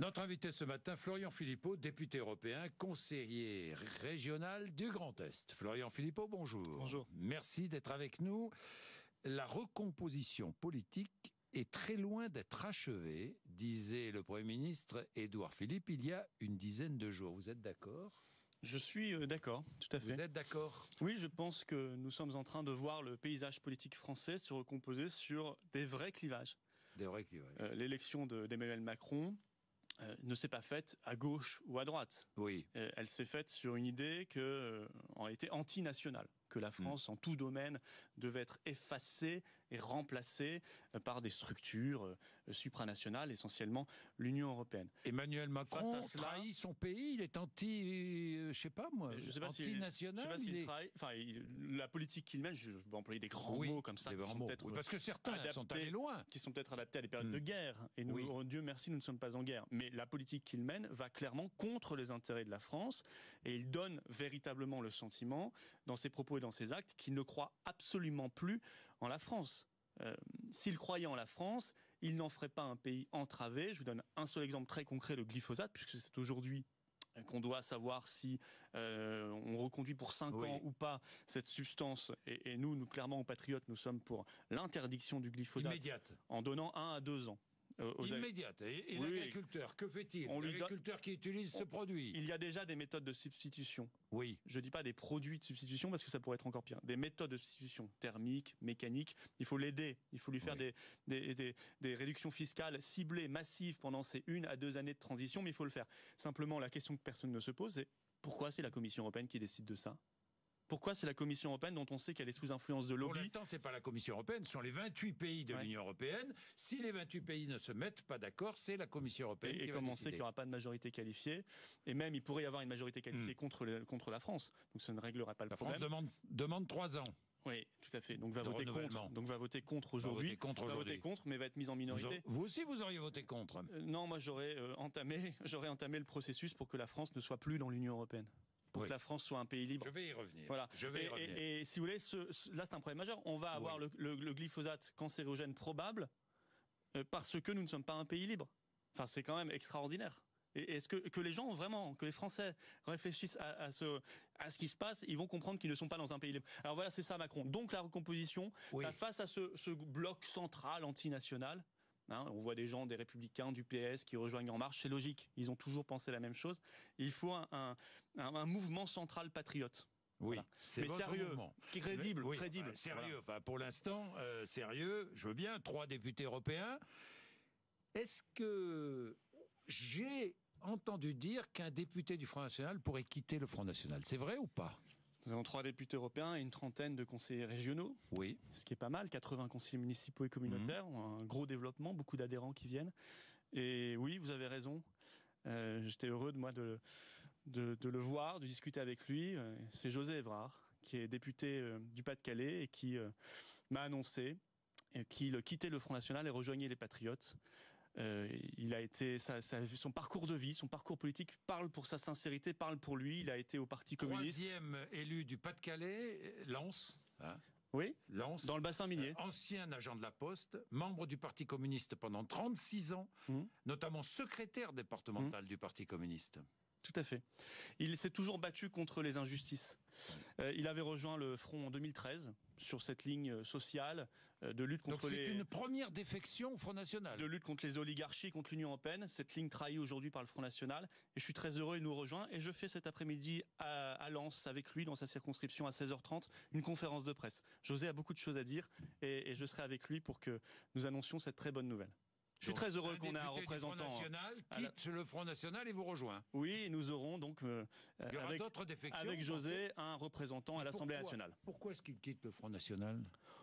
Notre invité ce matin, Florian Philippot, député européen, conseiller régional du Grand Est. Florian Philippot, bonjour. Bonjour. Merci d'être avec nous. La recomposition politique est très loin d'être achevée, disait le Premier ministre Édouard Philippe il y a une dizaine de jours. Vous êtes d'accord ? Je suis d'accord, tout à fait. Vous êtes d'accord ? Oui, je pense que nous sommes en train de voir le paysage politique français se recomposer sur des vrais clivages. Des vrais clivages. L'élection d'Emmanuel Macron ne s'est pas faite à gauche ou à droite. Oui. Elle s'est faite sur une idée en été antinationale, que la France, en tout domaine, devait être effacée et remplacée par des structures supranationales, essentiellement l'Union européenne. Emmanuel Macron trahit son pays, il est antinational. La politique qu'il mène, je vais employer des grands mots comme ça, parce que certains sont allés loin, qui sont peut-être adaptés à des périodes de guerre. Et nous, Dieu merci, nous ne sommes pas en guerre. Mais la politique qu'il mène va clairement contre les intérêts de la France, et il donne véritablement le sentiment, dans ses propos et dans ses actes, qu'il ne croit absolument plus en la France. S'il croyait en la France, il n'en ferait pas un pays entravé. Je vous donne un seul exemple très concret, le glyphosate, puisque c'est aujourd'hui qu'on doit savoir si on reconduit pour 5 ans ou pas cette substance. Et nous, clairement, aux Patriotes, nous sommes pour l'interdiction du glyphosate immédiate, en donnant 1 à 2 ans. Immédiate. Et l'agriculteur, que fait-il ? L'agriculteur qui utilise ce produit. Il y a déjà des méthodes de substitution. Oui. Je ne dis pas des produits de substitution parce que ça pourrait être encore pire. Des méthodes de substitution thermiques, mécaniques. Il faut l'aider. Il faut lui faire des réductions fiscales ciblées, massives pendant ces 1 à 2 années de transition, mais il faut le faire. Simplement, la question que personne ne se pose, c'est pourquoi c'est la Commission européenne qui décide de ça ? Pourquoi c'est la Commission européenne dont on sait qu'elle est sous influence de lobby ? Pour l'instant, c'est pas la Commission européenne, ce sont les 28 pays de l'Union européenne. Si les 28 pays ne se mettent pas d'accord, c'est la Commission européenne qui va décider. Et comme on sait qu'il n'y aura pas de majorité qualifiée, et même il pourrait y avoir une majorité qualifiée contre la France, donc ça ne réglera pas le problème. La France demande 3 ans. Oui, tout à fait. Donc va voter contre aujourd'hui. Va voter contre, mais va être mise en minorité. Vous aussi, vous auriez voté contre. Non, moi j'aurais entamé le processus pour que la France ne soit plus dans l'Union européenne. Pour que la France soit un pays libre. Je vais y revenir. Voilà. Y et si vous voulez, là c'est un problème majeur. On va avoir le glyphosate cancérogène probable parce que nous ne sommes pas un pays libre. Enfin, c'est quand même extraordinaire. Et est-ce que les gens que les Français réfléchissent à ce qui se passe, ils vont comprendre qu'ils ne sont pas dans un pays libre. Alors voilà, c'est ça Macron. Donc la recomposition, face à ce bloc central antinational. On voit des gens, des Républicains, du PS qui rejoignent En Marche, c'est logique. Ils ont toujours pensé la même chose. Il faut un mouvement central patriote. Oui, voilà. Mais sérieux, crédible. Sérieux, enfin pour l'instant, sérieux, je veux bien, 3 députés européens. Est-ce que j'ai entendu dire qu'un député du Front National pourrait quitter le Front National ? C'est vrai ou pas ? Nous avons 3 députés européens et une trentaine de conseillers régionaux. Oui. Ce qui est pas mal, 80 conseillers municipaux et communautaires, un gros développement, beaucoup d'adhérents qui viennent. Et oui, vous avez raison. J'étais heureux de le voir, de discuter avec lui. C'est José Evrard, qui est député du Pas-de-Calais et qui m'a annoncé qu'il quittait le Front National et rejoignait les Patriotes. Il a été son parcours de vie, son parcours politique parle pour sa sincérité, parle pour lui. Il a été au Parti communiste. 3e élu du Pas-de-Calais, Lens. Oui, Lens, dans le bassin minier. Ancien agent de la Poste, membre du Parti communiste pendant 36 ans, notamment secrétaire départemental du Parti communiste. Tout à fait. Il s'est toujours battu contre les injustices. Il avait rejoint le Front en 2013 sur cette ligne sociale de lutte contre c'est une première défection au Front National. De lutte contre les oligarchies, contre l'Union européenne. Cette ligne trahie aujourd'hui par le Front National. Et je suis très heureux, il nous rejoint. Et je fais cet après-midi à Lens avec lui, dans sa circonscription, à 16h30, une conférence de presse. José a beaucoup de choses à dire et je serai avec lui pour que nous annoncions cette très bonne nouvelle. Je suis très heureux qu'on ait un représentant. Le Front National quitte le Front National et vous rejoint. Oui, nous aurons donc avec José un représentant à l'Assemblée nationale. Pourquoi est-ce qu'il quitte le Front National ?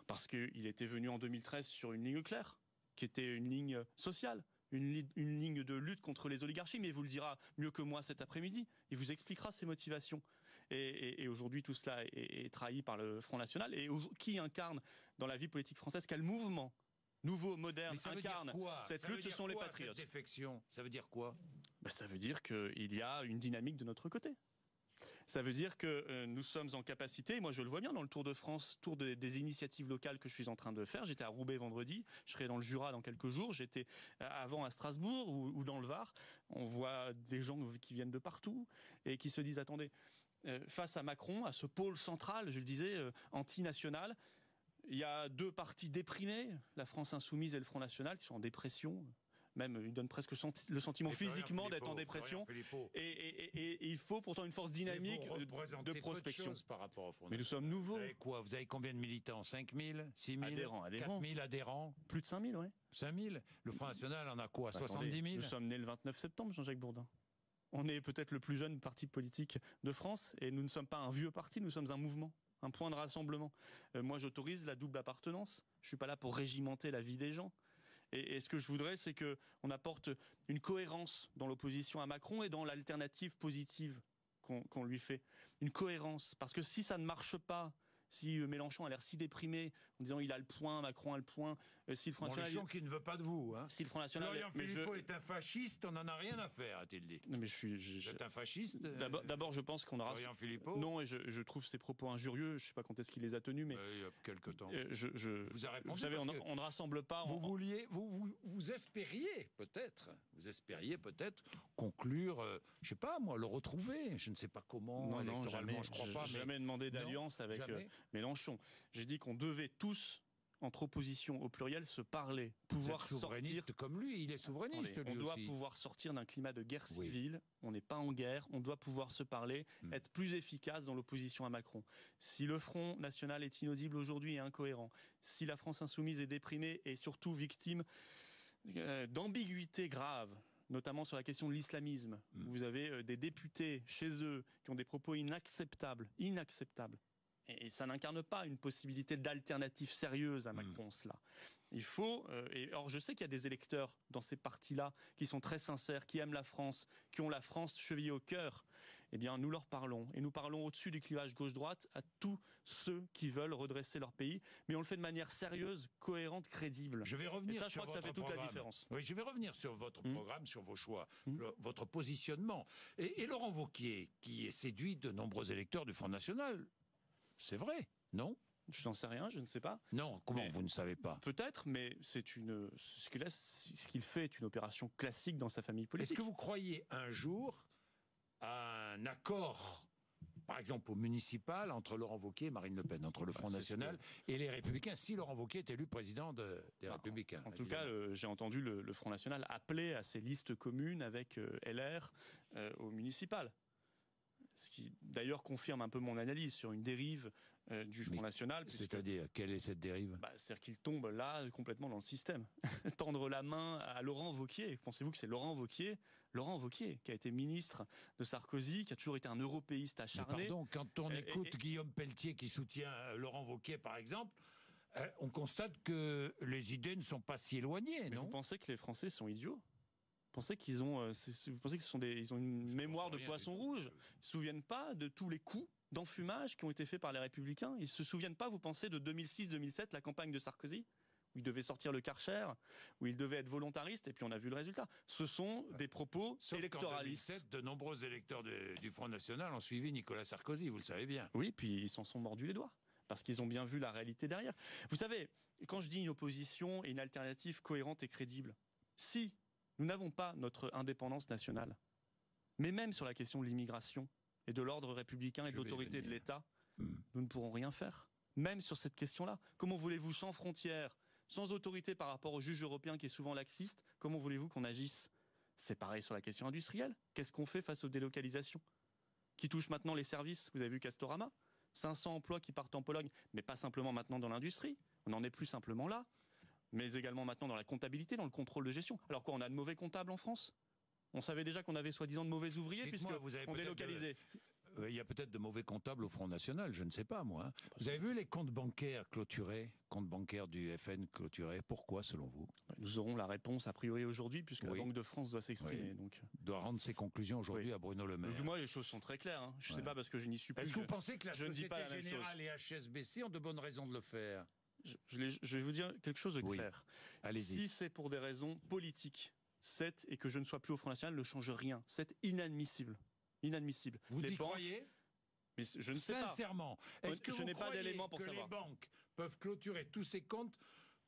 Parce qu'il était venu en 2013 sur une ligne claire, qui était une ligne sociale, une ligne de lutte contre les oligarchies, mais il vous le dira mieux que moi cet après-midi. Il vous expliquera ses motivations. Et aujourd'hui, tout cela est trahi par le Front National. Et qui incarne dans la vie politique française quel mouvement nouveau, moderne, incarne cette lutte, ce sont les Patriotes. Cette défection, ça veut dire quoi ? Ça veut dire qu'il y a une dynamique de notre côté. Ça veut dire que nous sommes en capacité, moi je le vois bien dans le Tour de France, des initiatives locales que je suis en train de faire. J'étais à Roubaix vendredi, je serai dans le Jura dans quelques jours, j'étais avant à Strasbourg ou dans le Var. On voit des gens qui viennent de partout et qui se disent, attendez, face à Macron, à ce pôle central, je le disais, anti-national, il y a deux partis déprimés, la France Insoumise et le Front National, qui sont en dépression. Même, ils donnent presque le sentiment physiquement d'être en dépression. Et il faut pourtant une force dynamique de prospection. Par rapport au Front Mais nous sommes nouveaux. Vous avez combien de militants? 5 000? 6 000? Adhérents. 4 000 adhérents? Plus de 5 000, oui. 5 000? Le Front National en a quoi? 70 000? Nous sommes nés le 29 septembre, Jean-Jacques Bourdin. On est peut-être le plus jeune parti politique de France et nous ne sommes pas un vieux parti, nous sommes un mouvement. Un point de rassemblement. Moi, j'autorise la double appartenance. Je suis pas là pour régimenter la vie des gens. Et ce que je voudrais, c'est qu'on apporte une cohérence dans l'opposition à Macron et dans l'alternative positive qu'on lui fait. Une cohérence. Parce que si ça ne marche pas, si Mélenchon a l'air si déprimé en disant il a le point, Macron a le point, si le Front National... Mélenchon qui ne veut pas de vous. Hein. Si le Front National... Florian Philippot est un fasciste, on n'en a rien à faire, a-t-il dit. Non, mais Vous êtes un fasciste D'abord, je pense qu'on aura... Florian Philippot. Non, et je trouve ses propos injurieux. Je ne sais pas quand est-ce qu'il les a tenus, mais... Il y a quelque temps. Vous a répondu. Vous savez, on ne rassemble pas... Vous espériez peut-être conclure, je ne sais pas moi, le retrouver. Je ne sais pas comment, non, jamais, je crois pas. Jamais demandé d'alliance avec Mélenchon. J'ai dit qu'on devait tous, entre opposition au pluriel, se parler, pouvoir sortir. Comme lui, il est souverainiste. Attendez, on doit pouvoir sortir d'un climat de guerre civile. On n'est pas en guerre. On doit pouvoir se parler, être plus efficace dans l'opposition à Macron. Si le Front National est inaudible aujourd'hui et incohérent, si la France Insoumise est déprimée et surtout victime d'ambiguïté grave, notamment sur la question de l'islamisme, vous avez des députés chez eux qui ont des propos inacceptables. Et ça n'incarne pas une possibilité d'alternative sérieuse à Macron, cela. Il faut... or, je sais qu'il y a des électeurs dans ces partis-là qui sont très sincères, qui aiment la France, qui ont la France chevillée au cœur. Eh bien, nous leur parlons. Et nous parlons au-dessus du clivage gauche-droite à tous ceux qui veulent redresser leur pays. Mais on le fait de manière sérieuse, cohérente, crédible. Je vais revenir et ça, je sur crois que ça fait toute la différence. Oui, je vais revenir sur votre programme, sur vos choix, votre positionnement. Et Laurent Wauquiez, qui est séduit de nombreux électeurs du Front National, c'est vrai, non? Je n'en sais rien, je ne sais pas. Non, comment vous ne savez pas? Peut-être, mais ce qu'il fait est une opération classique dans sa famille politique. Est-ce que vous croyez un jour à un accord, par exemple au municipal, entre Laurent Wauquiez et Marine Le Pen, entre le Front National et les Républicains, si Laurent Wauquiez est élu président des Républicains? En tout cas, j'ai entendu le Front National appeler à ces listes communes avec LR au municipal. Ce qui d'ailleurs confirme un peu mon analyse sur une dérive du Front National. C'est-à-dire, quelle est cette dérive? C'est-à-dire qu'il tombe là complètement dans le système. Tendre la main à Laurent Wauquiez. Pensez-vous que c'est Laurent Wauquiez, qui a été ministre de Sarkozy, qui a toujours été un européiste acharné. Mais pardon, quand on écoute Guillaume Pelletier qui soutient Laurent Wauquiez, par exemple, on constate que les idées ne sont pas si éloignées, non? Vous pensez que les Français sont idiots? Vous pensez qu'ils ont, ils ont une mémoire de poisson rouge? Ils ne se souviennent pas de tous les coups d'enfumage qui ont été faits par les Républicains? Ils ne se souviennent pas, vous pensez, de 2006-2007, la campagne de Sarkozy, où il devait sortir le Karcher, où il devait être volontariste, et puis on a vu le résultat. Ce sont des propos électoralistes. En 2007, de nombreux électeurs du Front National ont suivi Nicolas Sarkozy, vous le savez bien. Oui, puis ils s'en sont mordus les doigts, parce qu'ils ont bien vu la réalité derrière. Vous savez, quand je dis une opposition et une alternative cohérente et crédible, si nous n'avons pas notre indépendance nationale, mais même sur la question de l'immigration et de l'ordre républicain et de l'autorité de l'État, nous ne pourrons rien faire. Même sur cette question-là. Comment voulez-vous, sans frontières, sans autorité par rapport au juge européen qui est souvent laxiste, comment voulez-vous qu'on agisse? C'est pareil sur la question industrielle. Qu'est-ce qu'on fait face aux délocalisations qui touchent maintenant les services? Vous avez vu Castorama, 500 emplois qui partent en Pologne, mais pas simplement maintenant dans l'industrie. On n'en est plus simplement là, mais également maintenant dans la comptabilité, dans le contrôle de gestion. Alors quoi, on a de mauvais comptables en France? On savait déjà qu'on avait soi-disant de mauvais ouvriers puisqu'on délocalisait. Il y a peut-être de mauvais comptables au Front National, je ne sais pas moi. Vous avez vu les comptes bancaires clôturés, comptes bancaires du FN clôturés? Pourquoi selon vous? Nous aurons la réponse a priori aujourd'hui puisque la Banque de France doit s'exprimer. Donc doit rendre ses conclusions aujourd'hui à Bruno Le Maire. Donc, moi les choses sont très claires. Hein. Je ne sais pas parce que je n'y suis plus. Est-ce que vous pensez que la Société Générale et HSBC ont de bonnes raisons de le faire? Je vais vous dire quelque chose de clair. Si c'est pour des raisons politiques, et que je ne sois plus au Front National ne change rien. C'est inadmissible. Inadmissible. Vous y croyez? Mais je ne sais pas. Sincèrement, est-ce que je vous n'ai pas croyez d'éléments pour que savoir. les banques peuvent clôturer tous ces comptes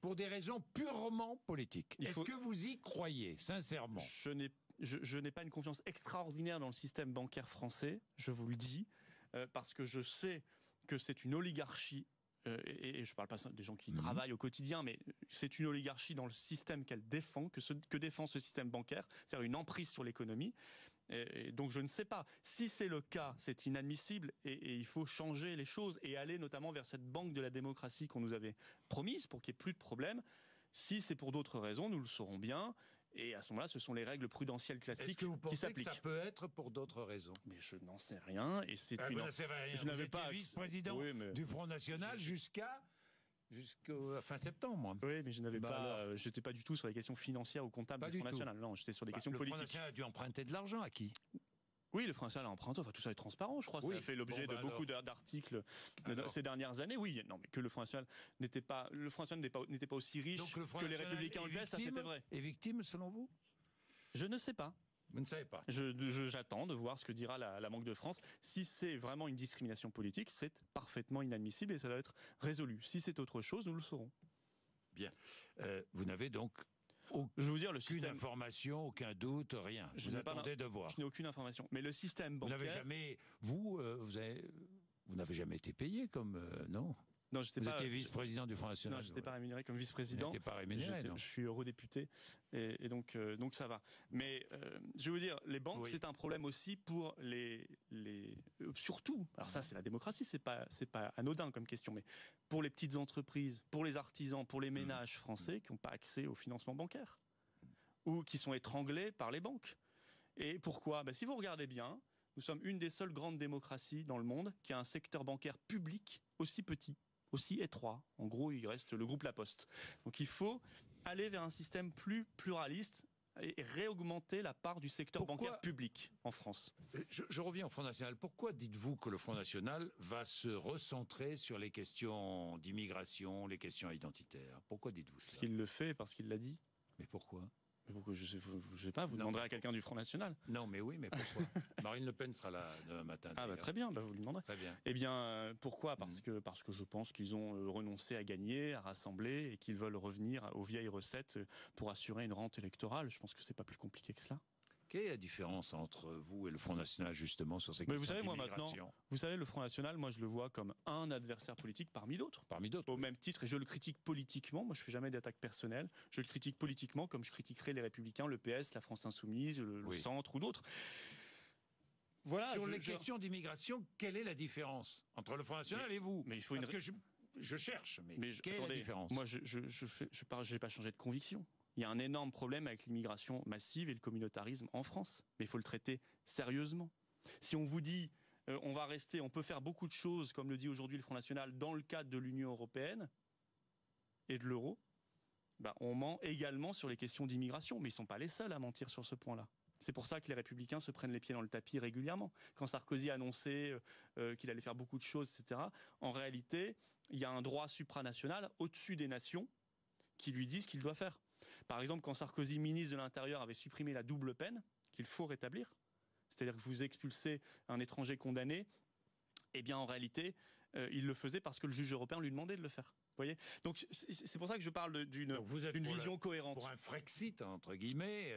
pour des raisons purement politiques? Est-ce que vous y croyez, sincèrement? Je n'ai pas une confiance extraordinaire dans le système bancaire français, je vous le dis, parce que je sais que c'est une oligarchie, et je ne parle pas des gens qui travaillent au quotidien, mais c'est une oligarchie dans le système qu'elle défend, que défend ce système bancaire, c'est-à-dire une emprise sur l'économie. Et donc je ne sais pas. Si c'est le cas, c'est inadmissible et il faut changer les choses et aller notamment vers cette banque de la démocratie qu'on nous avait promise pour qu'il n'y ait plus de problème. Si c'est pour d'autres raisons, nous le saurons bien. Et à ce moment-là, ce sont les règles prudentielles classiques qui s'appliquent. Que ça peut être pour d'autres raisons? Mais je n'en sais rien. Et c'est je n'avais pas vice-président du Front National jusqu'à fin septembre. Oui, mais je n'avais j'étais pas du tout sur les questions financières ou comptables du Front National. Non, j'étais sur des questions politiques. Le Front National a dû emprunter de l'argent à qui? Oui, le Front National a emprunté, enfin tout ça est transparent, je crois. Ça a fait l'objet de beaucoup d'articles ces dernières années. Oui, non, mais que le Front National n'était pas aussi riche que les Républicains US, ça c'était vrai. Est victime selon vous? Je ne sais pas. Vous ne savez pas? J'attends de voir ce que dira la Banque de France. Si c'est vraiment une discrimination politique, c'est parfaitement inadmissible et ça doit être résolu. Si c'est autre chose, nous le saurons. Bien. Vous n'avez donc je veux dire, aucune information, aucun doute, rien. Vous attendez de voir. Je n'ai aucune information. Mais le système bancaire... Vous n'avez jamais été payé comme... non? Non, vous étiez vice-président du Front National. Non, je n'étais pas rémunéré comme vice-président. Vous n'étiez pas rémunéré, non? Je suis eurodéputé et donc ça va. Mais je veux dire, les banques, c'est un problème aussi pour surtout, alors ça c'est la démocratie, c'est pas anodin comme question, mais pour les petites entreprises, pour les artisans, pour les ménages français qui n'ont pas accès au financement bancaire ou qui sont étranglés par les banques. Et pourquoi? Si vous regardez bien, nous sommes une des seules grandes démocraties dans le monde qui a un secteur bancaire public aussi petit, aussi étroit. En gros, il reste le groupe La Poste. Donc il faut aller vers un système plus pluraliste et réaugmenter la part du secteur bancaire public en France. Je reviens au Front National. Pourquoi dites-vous que le Front National va se recentrer sur les questions d'immigration, les questions identitaires? Pourquoi dites-vous ça? Parce qu'il le fait, parce qu'il l'a dit. Mais pourquoi? Je sais pas, vous demanderez à quelqu'un du Front National. Non, mais oui, mais pourquoi? Marine Le Pen sera là demain matin. Ah très bien, vous lui demanderez. Très bien. Eh bien, pourquoi? Parce que je pense qu'ils ont renoncé à gagner, à rassembler, et qu'ils veulent revenir aux vieilles recettes pour assurer une rente électorale. Je pense que c'est pas plus compliqué que cela. Quelle est la différence entre vous et le Front National, justement, sur ces questions d'immigration? Vous savez, moi, maintenant, le Front National, moi, je le vois comme un adversaire politique parmi d'autres. Au même titre, et je le critique politiquement. Moi, je fais jamais d'attaque personnelle. Je le critique politiquement comme je critiquerais les Républicains, le PS, la France Insoumise, le Centre ou d'autres. Voilà. Sur les questions d'immigration, quelle est la différence entre le Front National et vous? Mais il faut Parce que je cherche, mais quelle est la différence? Moi, je n'ai pas changé de conviction. Il y a un énorme problème avec l'immigration massive et le communautarisme en France. Mais il faut le traiter sérieusement. Si on vous dit, on peut faire beaucoup de choses, comme le dit aujourd'hui le Front National, dans le cadre de l'Union européenne et de l'euro, on ment également sur les questions d'immigration. Mais ils ne sont pas les seuls à mentir sur ce point-là. C'est pour ça que les Républicains se prennent les pieds dans le tapis régulièrement. Quand Sarkozy annonçait qu'il allait faire beaucoup de choses, etc., en réalité, il y a un droit supranational au-dessus des nations qui lui disent ce qu'il doit faire. Par exemple, quand Sarkozy, ministre de l'Intérieur, avait supprimé la double peine, qu'il faut rétablir, c'est-à-dire que vous expulsez un étranger condamné, eh bien en réalité, il le faisait parce que le juge européen lui demandait de le faire. Vous voyez? Donc c'est pour ça que je parle d'une vision cohérente. Pour un Frexit, entre guillemets,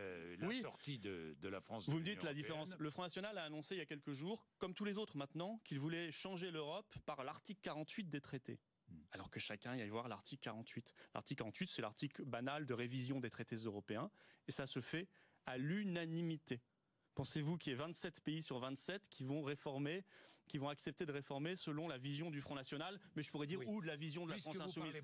sortie de la France. Vous me dites la différence. Le Front National a annoncé il y a quelques jours, comme tous les autres maintenant, qu'il voulait changer l'Europe par l'article 48 des traités. Alors que chacun y aille voir l'article 48. L'article 48, c'est l'article banal de révision des traités européens, et ça se fait à l'unanimité. Pensez-vous qu'il y ait 27 pays sur 27 qui vont accepter de réformer selon la vision du Front National, mais je pourrais dire ou de la vision de la France Insoumise.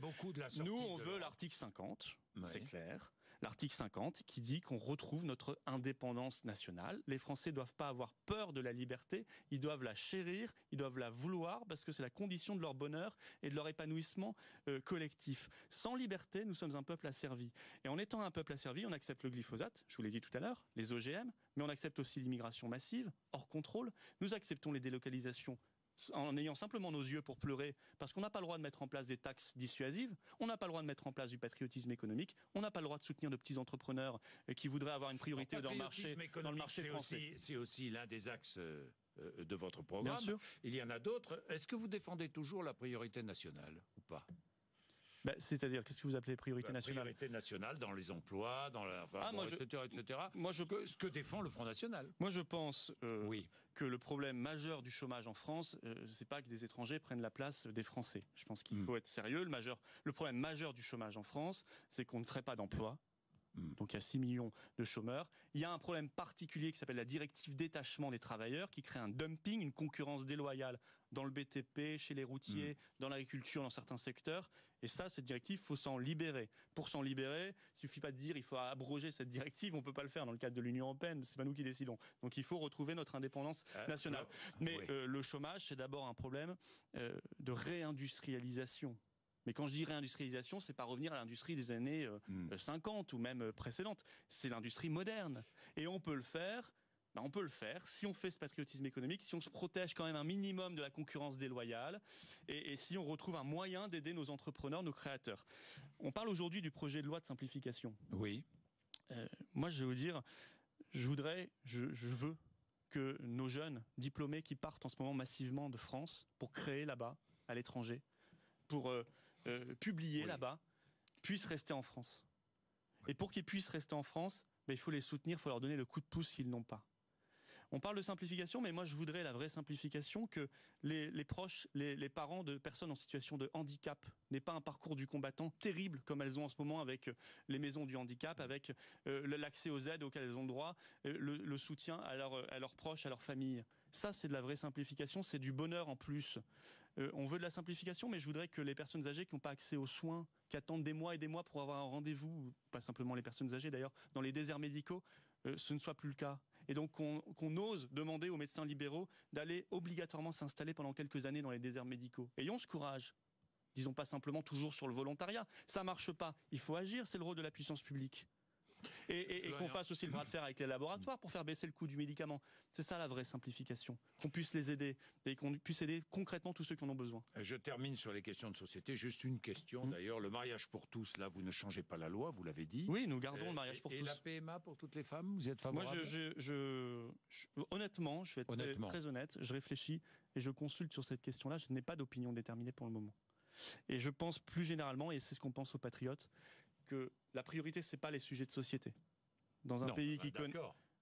Nous, on veut l'article 50, c'est clair. L'article 50 qui dit qu'on retrouve notre indépendance nationale. Les Français ne doivent pas avoir peur de la liberté, ils doivent la chérir, ils doivent la vouloir parce que c'est la condition de leur bonheur et de leur épanouissement collectif. Sans liberté, nous sommes un peuple asservi. Et en étant un peuple asservi, on accepte le glyphosate, je vous l'ai dit tout à l'heure, les OGM, mais on accepte aussi l'immigration massive, hors contrôle. Nous acceptons les délocalisations en ayant simplement nos yeux pour pleurer, parce qu'on n'a pas le droit de mettre en place des taxes dissuasives, on n'a pas le droit de mettre en place du patriotisme économique, on n'a pas le droit de soutenir de petits entrepreneurs qui voudraient avoir une priorité dans le marché français. C'est aussi l'un des axes de votre programme. Bien sûr. Il y en a d'autres. Est-ce que vous défendez toujours la priorité nationale ou pas? C'est-à-dire, qu'est-ce que vous appelez priorité nationale? Priorité nationale dans les emplois, dans la, etc. Ce que défend le Front National. Moi, je pense oui. que le problème majeur du chômage en France, c'est pas que des étrangers prennent la place des Français. Je pense qu'il faut être sérieux. Le problème majeur du chômage en France, c'est qu'on ne crée pas d'emplois. Donc il y a 6 millions de chômeurs. Il y a un problème particulier qui s'appelle la directive détachement des travailleurs, qui crée un dumping, une concurrence déloyale dans le BTP, chez les routiers, dans l'agriculture, dans certains secteurs. Et ça, cette directive, il faut s'en libérer. Pour s'en libérer, il suffit pas de dire il faut abroger cette directive, on peut pas le faire dans le cadre de l'Union européenne, c'est pas nous qui décidons. Donc il faut retrouver notre indépendance nationale. Mais le chômage, c'est d'abord un problème de réindustrialisation. Mais quand je dis réindustrialisation, c'est pas revenir à l'industrie des années 50 ou même précédentes. C'est l'industrie moderne. Et on peut le faire. On peut le faire si on fait ce patriotisme économique, si on se protège quand même un minimum de la concurrence déloyale et si on retrouve un moyen d'aider nos entrepreneurs, nos créateurs. On parle aujourd'hui du projet de loi de simplification. Oui. Moi, je vais vous dire, je veux que nos jeunes diplômés qui partent en ce moment massivement de France pour créer là-bas, à l'étranger, pour publier là-bas, puissent rester en France. Et pour qu'ils puissent rester en France, il faut les soutenir, il faut leur donner le coup de pouce qu'ils n'ont pas. On parle de simplification, mais moi je voudrais la vraie simplification, que les proches, les parents de personnes en situation de handicap n'aient pas un parcours du combattant terrible comme elles ont en ce moment avec les maisons du handicap, avec l'accès aux aides auxquelles elles ont le droit, le soutien à leurs proches, à leur famille. Ça, c'est de la vraie simplification, c'est du bonheur en plus. On veut de la simplification, mais je voudrais que les personnes âgées qui n'ont pas accès aux soins, qui attendent des mois et des mois pour avoir un rendez-vous, pas simplement les personnes âgées d'ailleurs, dans les déserts médicaux, ce ne soit plus le cas. Et donc qu'on ose demander aux médecins libéraux d'aller obligatoirement s'installer pendant quelques années dans les déserts médicaux. Ayons ce courage. Disons pas simplement toujours sur le volontariat. Ça marche pas. Il faut agir, c'est le rôle de la puissance publique. Et qu'on fasse aussi le bras de fer avec les laboratoires pour faire baisser le coût du médicament. C'est ça la vraie simplification. Qu'on puisse les aider et qu'on puisse aider concrètement tous ceux qui en ont besoin. Je termine sur les questions de société. Juste une question d'ailleurs. Le mariage pour tous, là, vous ne changez pas la loi, vous l'avez dit. Oui, nous gardons le mariage pour tous. Et la PMA pour toutes les femmes, vous êtes favorable? Moi, honnêtement, je vais être très honnête, je réfléchis et je consulte sur cette question-là. Je n'ai pas d'opinion déterminée pour le moment. Et je pense plus généralement, et c'est ce qu'on pense aux patriotes, que la priorité, c'est pas les sujets de société. Dans un pays qui connaît.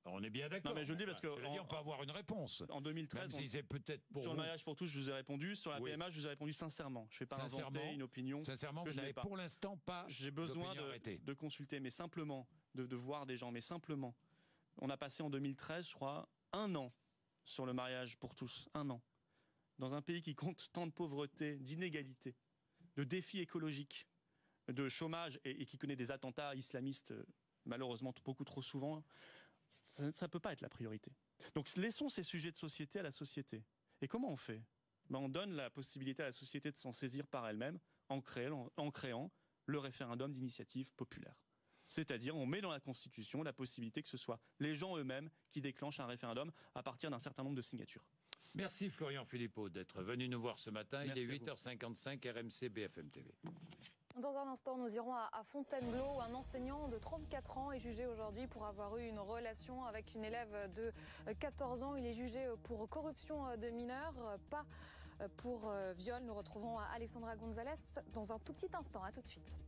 On est bien d'accord. Non, mais je le dis parce que on peut avoir une réponse. En 2013, si c'est peut-être pour sur le mariage pour tous, je vous ai répondu. Sur la PMA, je vous ai répondu sincèrement. Je ne vais pas inventer une opinion. Sincèrement, vous n'avez pour l'instant pas. J'ai besoin de consulter, mais simplement de voir des gens, mais simplement. On a passé en 2013, je crois, 1 an sur le mariage pour tous. 1 an. Dans un pays qui compte tant de pauvreté, d'inégalité, de défis écologiques, de chômage et qui connaît des attentats islamistes malheureusement beaucoup trop souvent, ça ne peut pas être la priorité. Donc laissons ces sujets de société à la société. Et comment on fait? On donne la possibilité à la société de s'en saisir par elle-même en créant le référendum d'initiative populaire. C'est-à-dire on met dans la Constitution la possibilité que ce soit les gens eux-mêmes qui déclenchent un référendum à partir d'un certain nombre de signatures. Merci Florian Philippot d'être venu nous voir ce matin. Merci. Il est 8h55, RMC BFM TV. Dans un instant, nous irons à Fontainebleau où un enseignant de 34 ans est jugé aujourd'hui pour avoir eu une relation avec une élève de 14 ans. Il est jugé pour corruption de mineurs, pas pour viol. Nous retrouvons Alexandra Gonzalez dans un tout petit instant. À tout de suite.